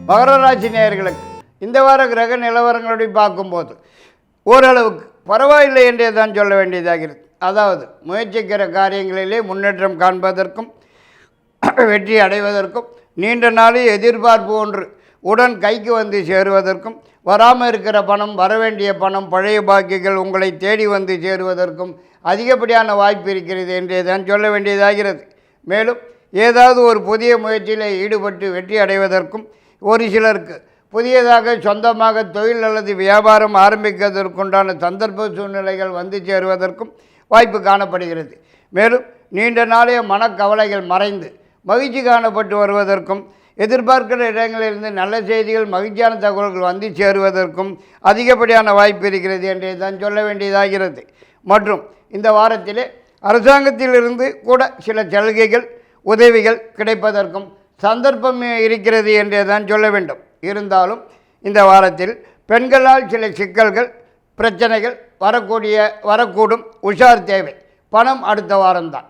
மகர ராசி நேயர்களுக்கு இந்த வார கிரக நிலவரங்களுடைய பார்க்கும்போது ஓரளவுக்கு பரவாயில்லை என்றே தான் சொல்ல வேண்டியதாகிறது. அதாவது முயற்சிக்கிற காரியங்களிலே முன்னேற்றம் காண்பதற்கும் வெற்றி அடைவதற்கும் நீண்ட நாளில் எதிர்பார்ப்பு ஒன்று உடன் கைக்கு வந்து சேருவதற்கும் வராமல் இருக்கிற பணம், வரவேண்டிய பணம், பழைய பாக்கிகள் உங்களை தேடி வந்து சேருவதற்கும் அதிகப்படியான வாய்ப்பு இருக்கிறது என்றே தான் சொல்ல வேண்டியதாகிறது. மேலும் ஏதாவது ஒரு புதிய முயற்சியில் ஈடுபட்டு வெற்றி அடைவதற்கும் ஒரு சிலருக்கு புதியதாக சொந்தமாக தொழில் அல்லது வியாபாரம் ஆரம்பிப்பதற்குண்டான சந்தர்ப்ப சூழ்நிலைகள் வந்து சேருவதற்கும் வாய்ப்பு காணப்படுகிறது. மேலும் நீண்ட நாளைய மனக்கவலைகள் மறைந்து மகிழ்ச்சி காணப்பட்டு வருவதற்கும் எதிர்பார்க்கிற இடங்களிலிருந்து நல்ல செய்திகள், மகிழ்ச்சியான தகவல்கள் வந்து சேருவதற்கும் அதிகப்படியான வாய்ப்பு இருக்கிறது என்றே தான் சொல்ல வேண்டியதாகிறது. மற்றும் இந்த வாரத்திலே அரசாங்கத்திலிருந்து கூட சில சலுகைகள், உதவிகள் கிடைப்பதற்கும் சந்தர்ப்பம் இருக்கிறது என்றே தான் சொல்ல வேண்டும். இருந்தாலும் இந்த வாரத்தில் பெண்களால் சில சிக்கல்கள், பிரச்சனைகள் வரக்கூடும். உஷார் தேவை. பணம் அடுத்த வாரம்தான்.